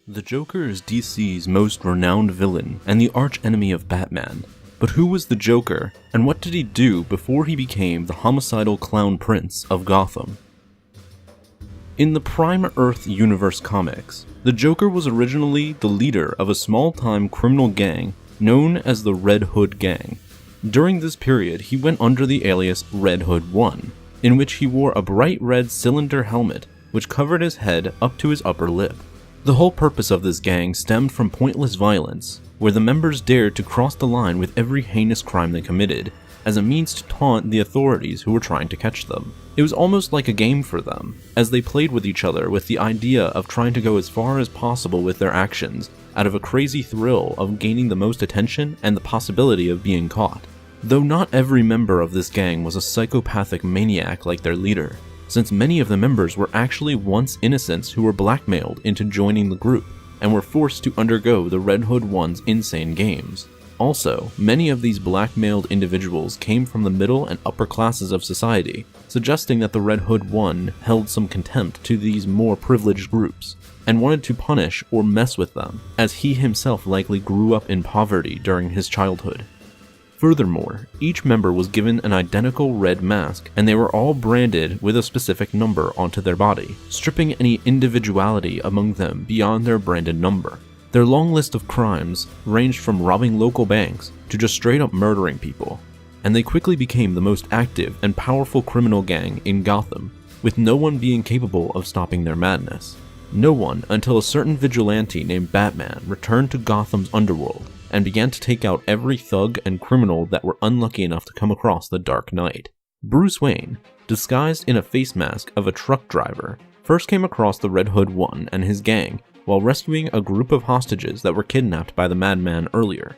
The Joker is DC's most renowned villain and the arch-enemy of Batman. But who was the Joker, and what did he do before he became the homicidal clown prince of Gotham? In the Prime Earth Universe comics, the Joker was originally the leader of a small-time criminal gang known as the Red Hood Gang. During this period, he went under the alias Red Hood 1, in which he wore a bright red cylinder helmet which covered his head up to his upper lip. The whole purpose of this gang stemmed from pointless violence, where the members dared to cross the line with every heinous crime they committed, as a means to taunt the authorities who were trying to catch them. It was almost like a game for them, as they played with each other with the idea of trying to go as far as possible with their actions, out of a crazy thrill of gaining the most attention and the possibility of being caught. Though not every member of this gang was a psychopathic maniac like their leader, since many of the members were actually once innocents who were blackmailed into joining the group, and were forced to undergo the Red Hood 1's insane games. Also, many of these blackmailed individuals came from the middle and upper classes of society, suggesting that the Red Hood 1 held some contempt to these more privileged groups, and wanted to punish or mess with them, as he himself likely grew up in poverty during his childhood. Furthermore, each member was given an identical red mask, and they were all branded with a specific number onto their body, stripping any individuality among them beyond their branded number. Their long list of crimes ranged from robbing local banks to just straight up murdering people, and they quickly became the most active and powerful criminal gang in Gotham, with no one being capable of stopping their madness. No one until a certain vigilante named Batman returned to Gotham's underworld and began to take out every thug and criminal that were unlucky enough to come across the Dark Knight. Bruce Wayne, disguised in a face mask of a truck driver, first came across the Red Hood 1 and his gang while rescuing a group of hostages that were kidnapped by the Madman earlier.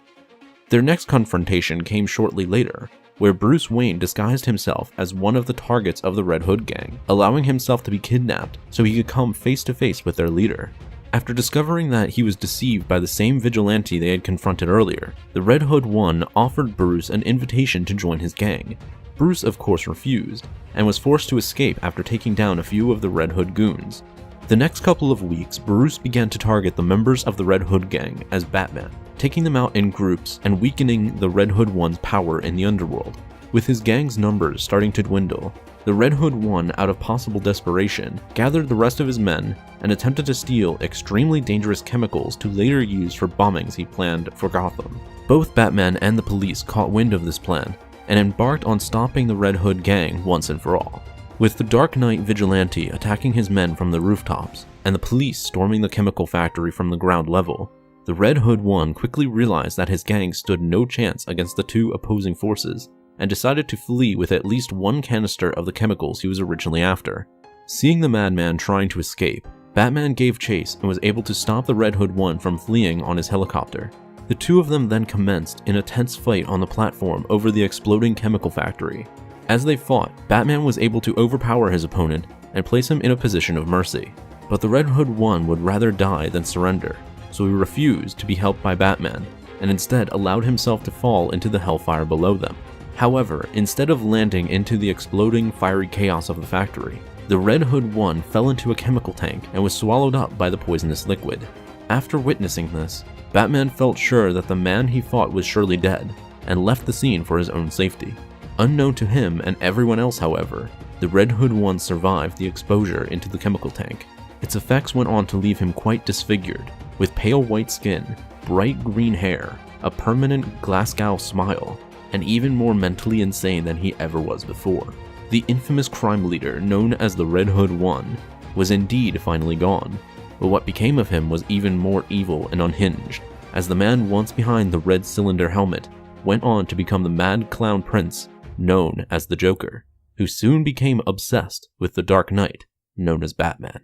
Their next confrontation came shortly later, where Bruce Wayne disguised himself as one of the targets of the Red Hood gang, allowing himself to be kidnapped so he could come face to face with their leader. After discovering that he was deceived by the same vigilante they had confronted earlier, the Red Hood 1 offered Bruce an invitation to join his gang. Bruce of course refused, and was forced to escape after taking down a few of the Red Hood goons. The next couple of weeks, Bruce began to target the members of the Red Hood gang as Batman, taking them out in groups and weakening the Red Hood 1's power in the underworld. With his gang's numbers starting to dwindle, the Red Hood 1, out of possible desperation, gathered the rest of his men and attempted to steal extremely dangerous chemicals to later use for bombings he planned for Gotham. Both Batman and the police caught wind of this plan and embarked on stopping the Red Hood gang once and for all. With the Dark Knight vigilante attacking his men from the rooftops and the police storming the chemical factory from the ground level, the Red Hood 1 quickly realized that his gang stood no chance against the two opposing forces, and decided to flee with at least one canister of the chemicals he was originally after. Seeing the Madman trying to escape, Batman gave chase and was able to stop the Red Hood 1 from fleeing on his helicopter. The two of them then commenced in a tense fight on the platform over the exploding chemical factory. As they fought, Batman was able to overpower his opponent and place him in a position of mercy. But the Red Hood 1 would rather die than surrender, so he refused to be helped by Batman, and instead allowed himself to fall into the hellfire below them. However, instead of landing into the exploding fiery chaos of the factory, the Red Hood 1 fell into a chemical tank and was swallowed up by the poisonous liquid. After witnessing this, Batman felt sure that the man he fought was surely dead, and left the scene for his own safety. Unknown to him and everyone else, however, the Red Hood 1 survived the exposure into the chemical tank. Its effects went on to leave him quite disfigured, with pale white skin, bright green hair, a permanent Glasgow smile, and even more mentally insane than he ever was before. The infamous crime leader known as the Red Hood 1 was indeed finally gone, but what became of him was even more evil and unhinged, as the man once behind the red cylinder helmet went on to become the mad clown prince known as the Joker, who soon became obsessed with the Dark Knight known as Batman.